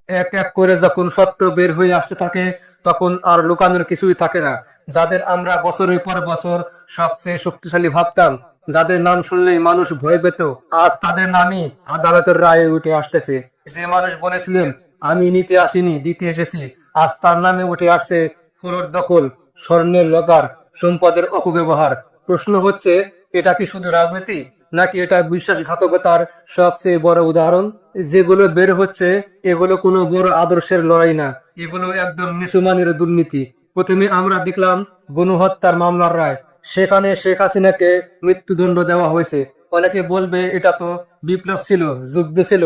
এক এক করে যখন সত্য বের হয়ে আসতে থাকে, তখন আর লুকানোর কিছুই থাকে না। যাদের আমরা বছরের পর বছর সবচেয়ে শক্তিশালী ভাবতাম, যাদের নাম শুনলেই মানুষ ভয় পেত, আজ তাদের নামই আদালতের রায়ে উঠে আসতেছে। যে মানুষ বলেছিলেন আমি নিতে আসিনি দিতে এসেছি, আজ তার নামে উঠে আসছে ফ্লোর দখল, স্বর্ণের লকার, সম্পদের অপব্যবহার। প্রশ্ন হচ্ছে, এটা কি শুধু রাজনীতি, নাকি এটা বিশ্বাসঘাতকতার সবচেয়ে বড় উদাহরণ? যেগুলো বের হচ্ছে এগুলো কোনো বড় আদর্শের লড়াই না, এগুলো একদম নিচুমানের দুর্নীতি। প্রথমে আমরা দেখলাম গণহত্যার মামলার রায়। সেখানে শেখ হাসিনাকে মৃত্যুদণ্ড দেওয়া হয়েছে। অনেকে বলবে এটা তো বিপ্লব ছিল, যুদ্ধ ছিল,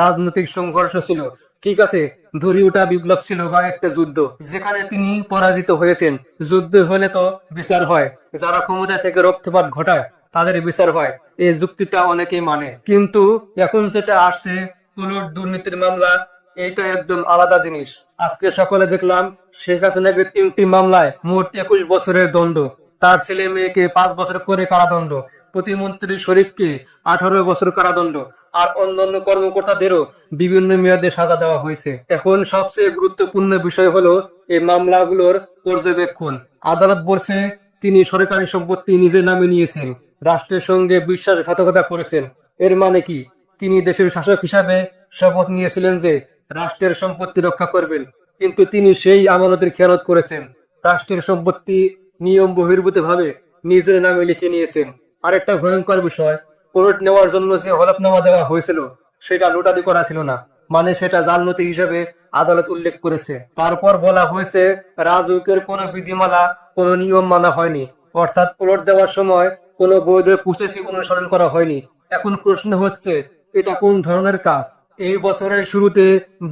রাজনৈতিক সংঘর্ষ ছিল। ঠিক আছে, ধরি ওটা বিপ্লব ছিল বা একটা যুদ্ধ, যেখানে তিনি পরাজিত হয়েছেন। যুদ্ধ হলে তো বিচার হয়, যারা ক্ষমতা থেকে রক্তপাত ঘটায় তাদের বিচার হয়। এই যুক্তিটা অনেকেই মানে, কিন্তু এখন যেটা আসছে পুলট দুর্নীতির মামলা, এইটা একদম আলাদা জিনিস। আজকে সকালে দেখলাম শেখ হাসিনাকে 3টি মামলায় মোট 21 বছরের দণ্ড, তার ছেলে মেয়েকে 5 বছর করে কারাদণ্ড, প্রতিমন্ত্রী শরীফকে 18 বছর কারাদণ্ড, আর অন্যান্য কর্মকর্তাদেরও বিভিন্ন মেয়াদে সাজা দেওয়া হয়েছে। এখন সবচেয়ে গুরুত্বপূর্ণ বিষয় হলো এই মামলাগুলোর পর্যবেক্ষণ। আদালত বলছে তিনি সরকারি সম্পত্তি নিজের নামে নিয়েছেন, রাষ্ট্রের সঙ্গে বিশ্বাসঘাতকতা করেছেন। এর মানে কি? তিনি দেশের শাসক হিসাবে শপথ নিয়েছিলেন যে রাষ্ট্রের সম্পত্তি রক্ষা করবেন, কিন্তু তিনি সেই আমানতের খেয়ানত করেছেন। রাষ্ট্রের সম্পত্তি নিয়ম বহির্ভূত ভাবে নিজের নামে লিখে নিয়েছেন। আরেকটা ভয়ঙ্কর বিষয়, কোর্ট নেওয়ার জন্য যে হলফনামা দেওয়া হয়েছিল সেটা নোটারি করা ছিল না, মানে সেটা জালনতি হিসেবে আদালত উল্লেখ করেছে। তারপর বলা হয়েছে রাজউকের কোনো বিধিমালা, কোনো নিয়ম মানা হয়নি, অর্থাৎ প্লট দেওয়ার সময় কোনো বৈধ প্রসেসই অনুসরণ করা হয়নি। এখন প্রশ্ন হচ্ছে, এটা কোন ধরনের কাজ? এই বছরের শুরুতে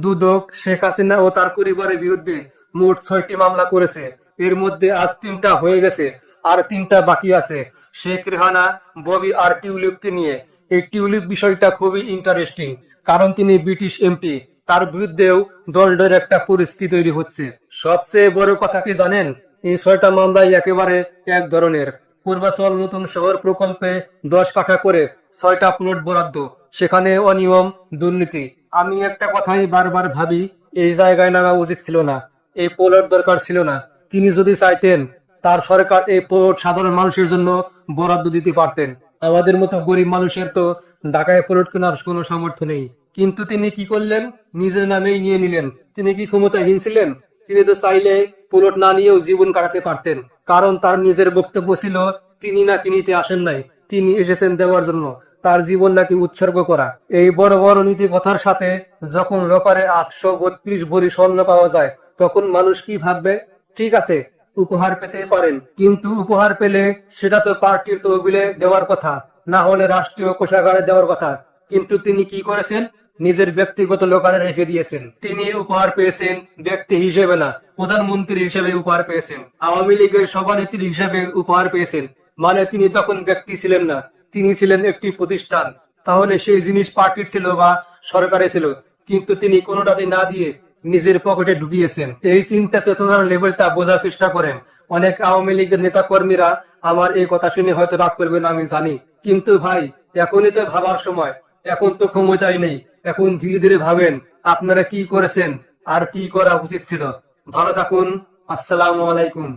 দুদক শেখ হাসিনা ও তার পরিবারের বিরুদ্ধে মোট 6টি মামলা করেছে। এর মধ্যে আজ 3টা হয়ে গেছে, আর 3টা বাকি আছে। শেখ রেহানা, ববি আর টিউলিপকে নিয়ে। এই টিউলিপ বিষয়টা খুবই ইন্টারেস্টিং, কারণ তিনি ব্রিটিশ এমপি, তার বিরুদ্ধেও দলডের একটা পরিস্থিতি তৈরি হচ্ছে। সবচেয়ে বড় কথা কি জানেন? এই 6টা মামলাই একেবারে এক ধরনের। পূর্বাচল নতুন শহর প্রকল্পে 10 কাঠা করে 6টা প্লট বরাদ্দ, সেখানে অনিয়ম, দুর্নীতি। আমি একটা কথাই বারবার ভাবি, এই জায়গায় নামা উচিত ছিল না, এই প্লট দরকার ছিল না। তিনি যদি চাইতেন, তার সরকার এই প্লট সাধারণ মানুষের জন্য বরাদ্দ দিতে পারতেন। আমাদের মতো গরিব মানুষের তো ঢাকায় প্লট কেনার কোনো সামর্থ্য নেই। কিন্তু তিনি কি করলেন? নিজের নামেই নিয়ে নিলেন। তিনি কি ক্ষমতাহীন ছিলেন? তিনি তো চাইলে প্লট না নিয়েও জীবন কাটাতে পারতেন, কারণ তার নিজের বক্তব্য ছিল তিনি নাকি নিতে আসেন নাই, তিনি এসেছেন দেওয়ার জন্য, তার জীবন নাকি উৎসর্গ করা। এই বড় বড় নীতি কথার সাথে যখন লকারে 832 ভরি স্বর্ণ পাওয়া যায়, তখন মানুষ কি ভাববে? ঠিক আছে, উপহার পেতে পারেন, কিন্তু উপহার পেলে সেটা তো পার্টির তহবিলে দেওয়ার কথা, না হলে রাষ্ট্রীয় কোষাগারে দেওয়ার কথা। কিন্তু তিনি কি করেছেন? নিজের ব্যক্তিগত লোকারে রেখে দিয়েছেন। তিনি উপহার পেয়েছেন ব্যক্তি হিসেবে না, প্রধানমন্ত্রী হিসেবে উপহার পেয়েছেন, আওয়ামী লীগের সভানেত্রী হিসেবে উপহার পেয়েছেন। মানে তিনি তখন ব্যক্তি ছিলেন না, তিনি ছিলেন একটি প্রতিষ্ঠান। তাহলে সেই জিনিস পার্টির ছিল বা সরকারে ছিল, কিন্তু তিনি কোনোটাতে না দিয়ে নিজের পকেটে ঢুকিয়েছেন। এই চিন্তা চেতনার লেভেলটা বোঝার চেষ্টা করেন। অনেক আওয়ামী লীগের নেতা কর্মীরা আমার এই কথা শুনে হয়তো রাগ করবেন, আমি জানি, কিন্তু ভাই, এখনই তো ভাবার সময়। এখন তো ক্ষমতাই নেই। এখন ধীরে ধীরে ভাবেন আপনারা কি করেছেন আর কি করা উচিত ছিল। ভালো থাকুন। আসসালামু আলাইকুম।